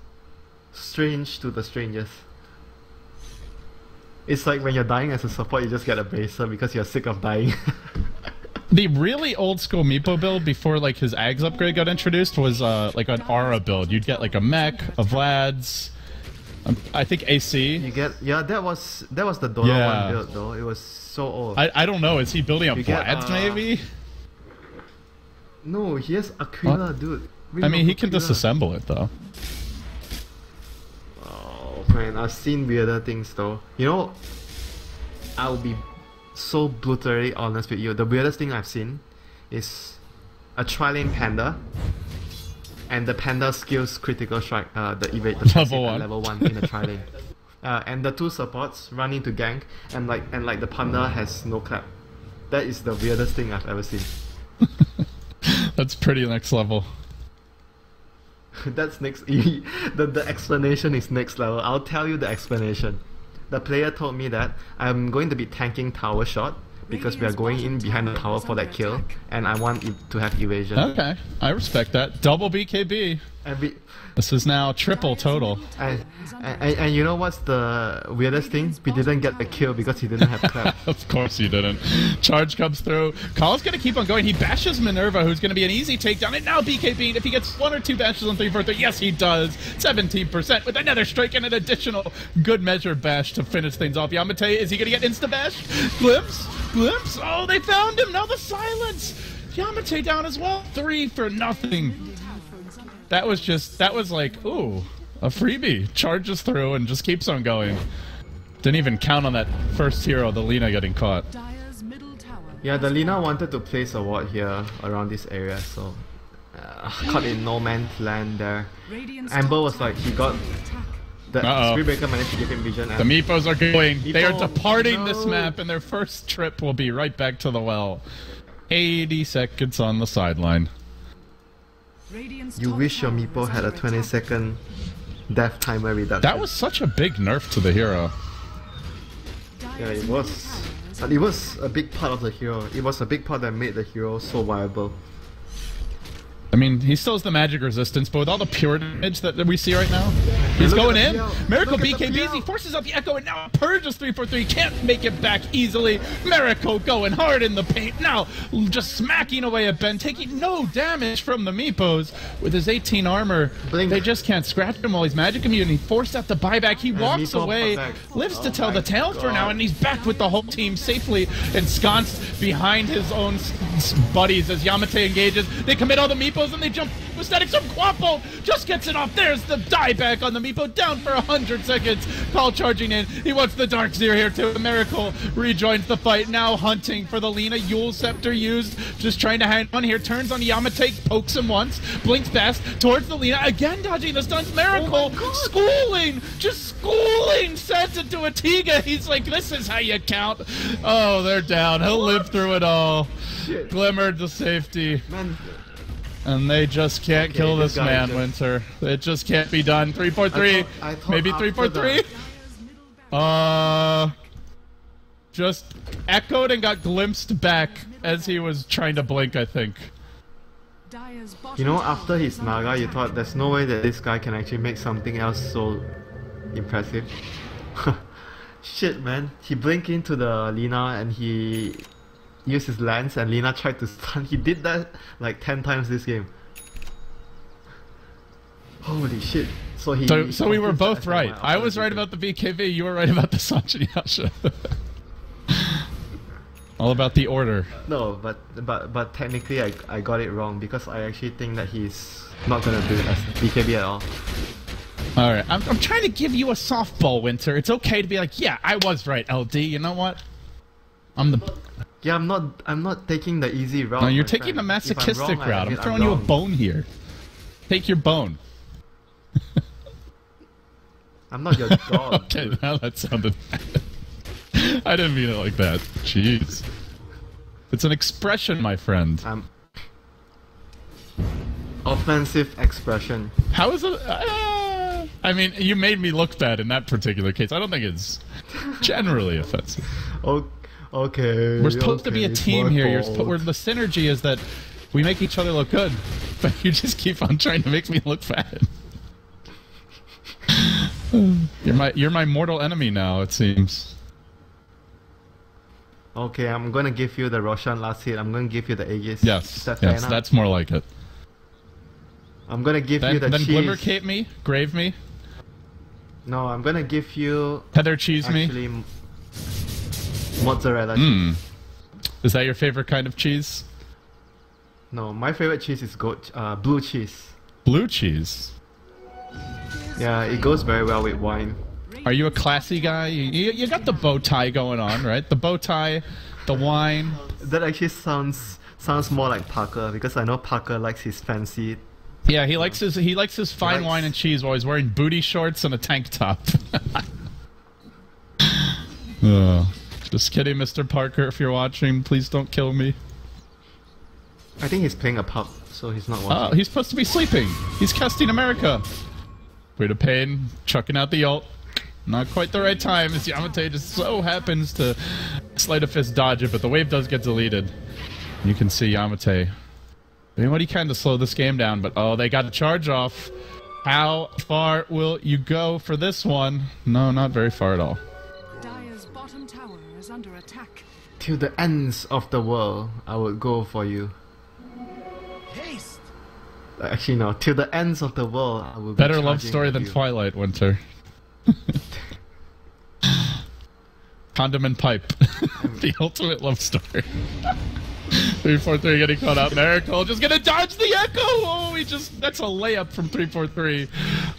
strange to the strangest. It's like when you're dying as a support, you just get a bracer because you're sick of dying. The really old school Meepo build before like his Ags upgrade got introduced was like an Aura build. You'd get like a mech, a Vlad's, I think AC. You get that was the Dota 1 build though. It was so old. I don't know. Is he building a You get, Vlad's maybe? No, he has Aquila, dude. I mean, he can disassemble it though. Oh man, I've seen weirder things though. You know, I'll be so brutally honest with you. The weirdest thing I've seen is a tri-lane panda, and the panda skills critical strike, the evade, the level 1. Level 1 in the tri-lane. And the two supports run into gank, and like the panda has no clap. That is the weirdest thing I've ever seen. That's pretty next level. That's next. The explanation is next level. I'll tell you the explanation. The player told me that I'm going to be tanking tower shot because we are going in behind the tower for that kill, and I want it to have evasion. Okay, I respect that. Double BKB. This is now triple total. And you know what's the weirdest thing? We didn't get the kill because he didn't have clap. Of course he didn't. Charge comes through. Call's gonna keep on going. He bashes Minerva, who's gonna be an easy takedown, and now BKB. If he gets 1 or 2 bashes on 3-4-3, yes he does. 17% with another strike and an additional good measure bash to finish things off. Yamate, is he gonna get insta bash? Glimpse? Glimpse? Oh, they found him. Now the silence. Yamate down as well. 3 for nothing. That was like, ooh, a freebie. Charges through and just keeps on going. Didn't even count on that first hero, the Lina, getting caught. Yeah, the Lina wanted to place a ward here around this area, so caught in no man's land there. Amber was like, he got the Spirit Breaker managed to give him vision. The Meepos are going. They are departing this map, and their first trip will be right back to the well. 80 seconds on the sideline. You wish your Meepo had a 20-second death timer reduction. That was such a big nerf to the hero. Yeah, it was. But it was a big part of the hero. It was a big part that made the hero so viable. I mean, he still has the magic resistance, but with all the pure damage that we see right now, he's going in. Miracle BKBs, he forces out the Echo, and now purges 3-4-3, can't make it back easily. Miracle going hard in the paint, now just smacking away at Ben, taking no damage from the Meepos. With his 18 armor, they just can't scratch him while he's magic immune. He forced out the buyback, he walks away, lives to tell the tale for now, and he's back with the whole team safely ensconced behind his own buddies as Yamate engages. They commit all the Meepos and they jump with static. Some Quappo just gets it off. There's the dieback on the Meepo, down for 100 seconds. Call charging in. He wants the Dark Seer here too. A Miracle rejoins the fight, now hunting for the Lina. Yule Scepter used, just trying to hang on here. Turns on Yamate, pokes him once, blinks fast towards the Lina, again dodging the stuns. Miracle schooling, just schooling SatuDuaTiga. He's like, this is how you count. Oh, they're down. He'll live through it all. Shit. Glimmered to safety. Man. And they just can't kill this man, Winter. It just can't be done. 3-4-3. Maybe 3-4-3. Just echoed and got glimpsed back as he was trying to blink, I think. You know, after his Naga, you thought there's no way that this guy can actually make something else so impressive. Shit, man. He blinked into the Lina and he used his lance, and Lina tried to stun. He did that like 10 times this game. Holy shit. So we were both right. I was right about the BKB, you were right about the Sanjin Yasha. All about the order. No, but technically I got it wrong because I actually think that he's not gonna do it as BKB at all. Alright, I'm trying to give you a softball, Winter. It's okay to be like, yeah, I was right, LD. You know what? Yeah, I'm not taking the easy route. No, you're taking the masochistic route. I'm throwing you a bone here. Take your bone. I'm not your dog. Okay, now that sounded bad. I didn't mean it like that. Jeez. It's an expression, my friend. Offensive expression. How is it? I mean, you made me look bad in that particular case. I don't think it's generally offensive. Okay. We're supposed to be a it's team my here. fault. The synergy is that we make each other look good, but you just keep on trying to make me look bad. You're my mortal enemy now, it seems. Okay, I'm gonna give you the Roshan last hit. I'm gonna give you the Aegis. Yes, that's more like it. I'm gonna give you the then cheese. Glimmer Cape me, Grave me. No, I'm gonna give you Heather Cheese me. actually mozzarella cheese. Is that your favorite kind of cheese? No, my favorite cheese is blue cheese. Blue cheese. Yeah, it goes very well with wine. Are you a classy guy? You got the bow tie going on, right? The bow tie, the wine. That actually sounds more like Parker, because I know Parker likes his fancy. Yeah, he likes his fine wine and cheese while he's wearing booty shorts and a tank top. Just kidding, Mr. Parker. If you're watching, please don't kill me. I think he's playing a pub, so he's not watching. Oh, he's supposed to be sleeping. He's casting America. Way to pain, chucking out the ult. Not quite the right time, as Yamate just so happens to sleight of fist dodge it, but the wave does get deleted. You can see Yamate doing what he can to slow this game down, but oh, they got a charge off. How far will you go for this one? No, not very far at all. Dire's bottom tower is under attack. Till the ends of the world, I would go for you. Haste! Actually, no. Till the ends of the world, I will be Better love charging story with than you. Twilight Winter. Condom and pipe. The ultimate love story. 343 getting caught out. Miracle just gonna dodge the echo! Oh, that's a layup from 343.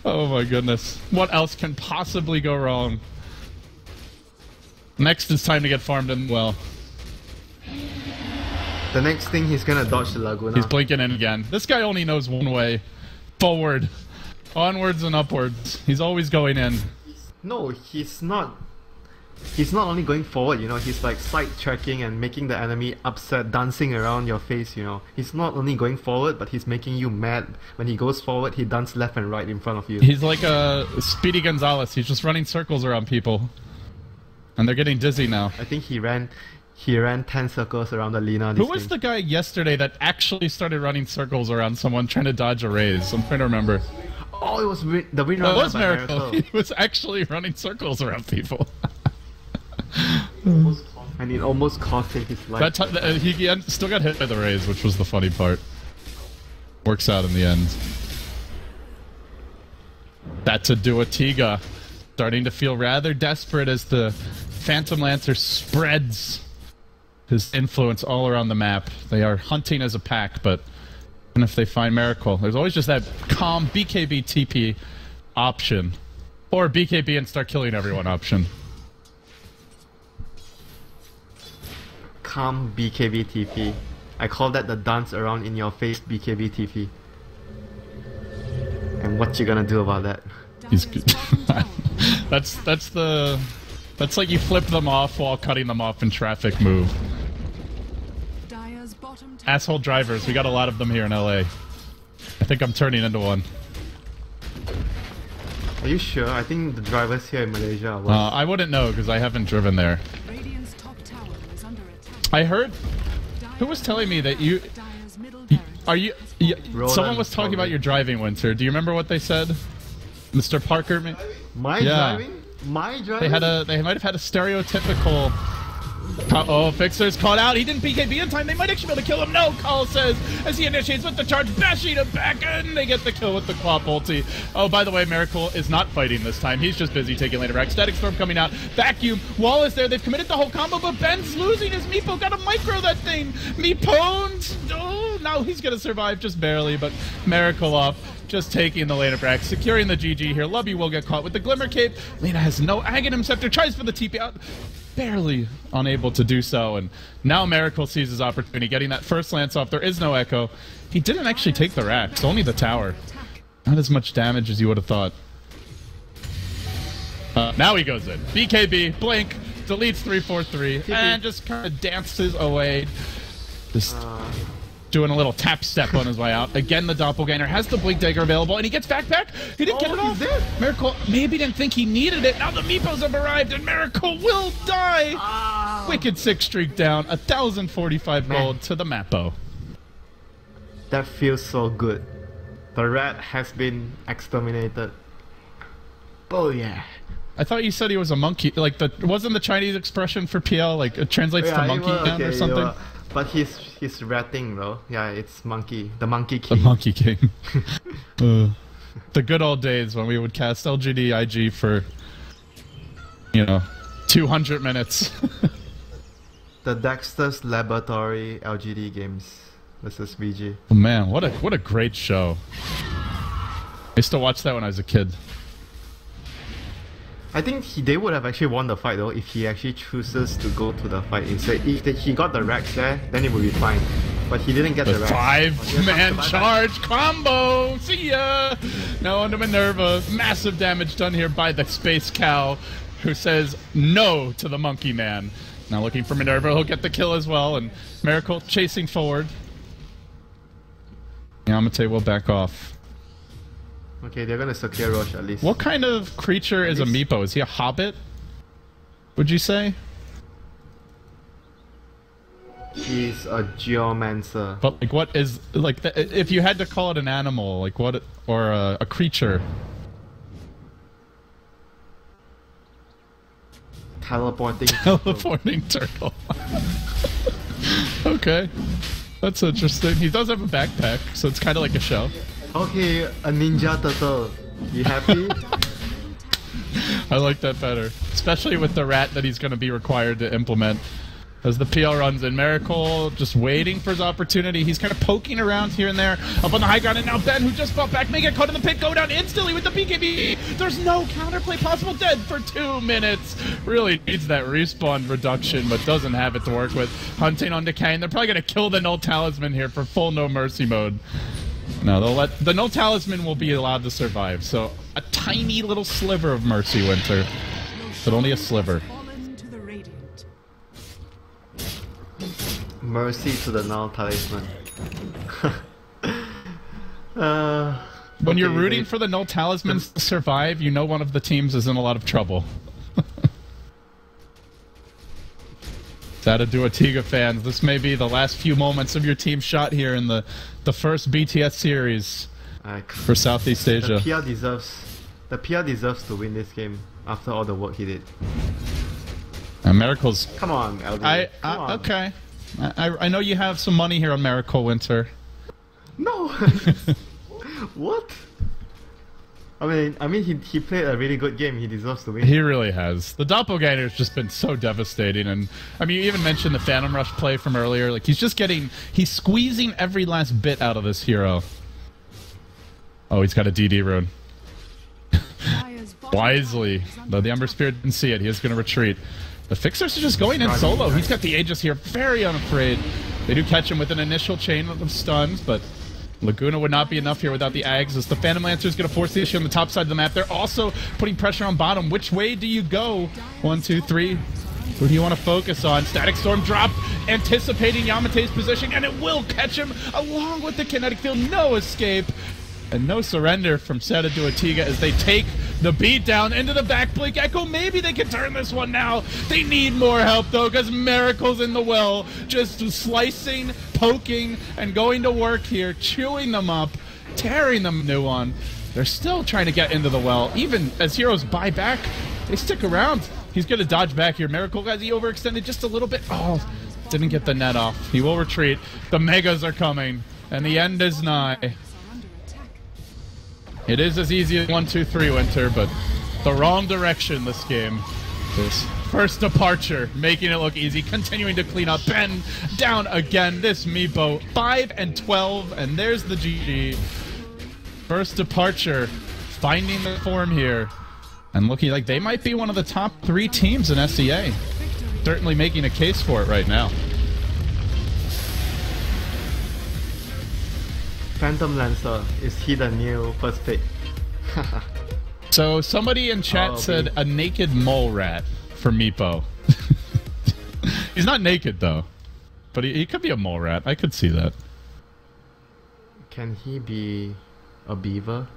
Oh my goodness. What else can possibly go wrong? Next it's time to get farmed in well. The next thing, he's gonna dodge the Laguna. He's blinking in again. This guy only knows one way. Forward. Onwards and upwards. He's always going in. No, he's not. He's not only going forward, you know, he's like side-tracking and making the enemy upset, dancing around your face, you know. He's not only going forward, but he's making you mad. When he goes forward, he dances left and right in front of you. He's like a Speedy Gonzalez. He's just running circles around people. And they're getting dizzy now. I think he ran 10 circles around the Lina. Who was the guy yesterday that actually started running circles around someone trying to dodge a raise? I'm trying to remember. Oh, it was the winner. Oh, it was Miracle. He was actually running circles around people. And it almost cost him his life. He still got hit by the raise, which was the funny part. Works out in the end. SatuDuaTiga starting to feel rather desperate as the Phantom Lancer spreads his influence all around the map. They are hunting as a pack, but even if they find Miracle, there's always just that calm BKB TP option. Or BKB and start killing everyone option. Calm BKB TP. I call that the dance around in your face BKB TP. And what you gonna do about that? He's good. That's like you flip them off while cutting them off in traffic move. Dire's bottom tower. Asshole drivers, we got a lot of them here in LA. I think I'm turning into one. Are you sure? I think the drivers here in Malaysia are worse. I wouldn't know because I haven't driven there. Radiant's top tower is under attack. I heard. Who was telling me that you? Dire's middle Are you? Roland, Someone was talking about your driving, Winter. Do you remember what they said, Mr. Parker? My Yeah. driving? My driving? They might have had a stereotypical. Oh, Fixer's caught out. He didn't BKB in time. They might actually be able to kill him. No, Call says as he initiates with the charge, bashing him back, and they get the kill with the Quap ulti. Oh, by the way, Miracle is not fighting this time. He's just busy taking later back. Static Storm coming out. Vacuum. Wall is there. They've committed the whole combo, but Ben's losing his Meepo. Got to micro that thing. Meeponed. Oh, now he's going to survive just barely, but Miracle off. Just taking the later back, securing the GG here. Lubby will get caught with the Glimmer Cape. Lena has no Aghanim Scepter, tries for the TP out. Barely unable to do so, and now Miracle sees his opportunity, getting that first lance off. There is no echo. He didn't actually take the racks, only the tower. Not as much damage as you would have thought. Now he goes in. BKB, blink, deletes 343, and just kind of dances away. Just doing a little tap step on his way out. Again, the Doppelganger has the Blink Dagger available, and he gets back. He didn't get it off. Miracle maybe didn't think he needed it. Now the Meepos have arrived, and Miracle will die. wicked 6 streak down, 1,045 gold to the Mappo. That feels so good. The rat has been exterminated. Oh yeah. I thought you said he was a monkey. Like, wasn't the Chinese expression for PL, like, it translates to monkey man or something? But he's ratting though. Yeah, it's monkey. The monkey king. The monkey king. The good old days when we would cast LGD IG for, 200 minutes. The Dexter's Laboratory LGD games versus VG. Oh man, what a great show. I used to watch that when I was a kid. I think they would have actually won the fight though if he actually chooses to go to the fight instead. If he got the Rex there, then it would be fine. But he didn't get the Rex. 5-man charge combo! See ya! No onto Minerva. Massive damage done here by the Space Cow, who says no to the Monkey Man. Now looking for Minerva, he'll get the kill as well, and Miracle chasing forward. Yamate will back off. Okay, they're gonna secure Roche at least. What kind of creature is a Meepo? Is he a hobbit? Would you say? He's a geomancer. But like, what is like? If you had to call it an animal, like what, or a creature? Teleporting. Teleporting turtle. Okay, that's interesting. He does have a backpack, so it's kind of like a shell. Okay, a ninja turtle. You happy? I like that better. Especially with the rat that he's going to be required to implement. As the PL runs in, Miracle just waiting for his opportunity. He's kind of poking around here and there. Up on the high ground, and now Ben, who just fought back, may get caught in the pit, go down instantly with the BKB. There's no counterplay possible. Dead for 2 minutes. Really needs that respawn reduction, but doesn't have it to work with. Hunting on Decay, and they're probably going to kill the Null Talisman here for full No Mercy mode. No, they'll let the Null Talisman will be allowed to survive. So a tiny little sliver of Mercy Winter, but only a sliver. Mercy to the Null Talisman. When you're rooting for the Null Talismans to survive, you know one of the teams is in a lot of trouble. SatuDuaTiga fans, this may be the last few moments of your team shot here in the first BTS series for Southeast Asia. The PR deserves to win this game after all the work he did. And Miracle's... Come on, LD. Come on. Okay. I know you have some money here on Miracle Winter. No! What? I mean, he played a really good game. He deserves to win. He really has. The Doppelganger's just been so devastating, and I mean, you even mentioned the Phantom Rush play from earlier. Like, he's squeezing every last bit out of this hero. Oh, he's got a DD rune. Wisely, though the Ember Spirit didn't see it, he is going to retreat. The Fixers are just going in solo. He's got the Aegis here, very unafraid. They do catch him with an initial chain of stuns, but Laguna would not be enough here without the Ags, as the Phantom Lancer is going to force the issue on the top side of the map. They're also putting pressure on bottom. Which way do you go? 1, 2, 3. Who do you want to focus on? Static Storm drop, anticipating Yamate's position, and it will catch him along with the kinetic field. No escape. And no surrender from SatuDuaTiga as they take the beat down into the back blink echo. Maybe they can turn this one now. They need more help though, because Miracle's in the well, just slicing, poking, and going to work here, chewing them up, tearing them new one. They're still trying to get into the well. Even as heroes buy back, they stick around. He's going to dodge back here. Miracle, guys, he overextended just a little bit. Oh, didn't get the net off. He will retreat. The Megas are coming, and the end is nigh. It is as easy as 1, 2, 3, Winter, but the wrong direction this game. This first departure, making it look easy, continuing to clean up. Ben down again. This Meepo, 5 and 12, and there's the GG. First departure, finding the form here, and looking like they might be one of the top 3 teams in SEA. Certainly making a case for it right now. Phantom Lancer, is he the new first pick? So somebody in chat said a naked mole rat for Meepo. He's not naked though, but he could be a mole rat. I could see that. Can he be a beaver?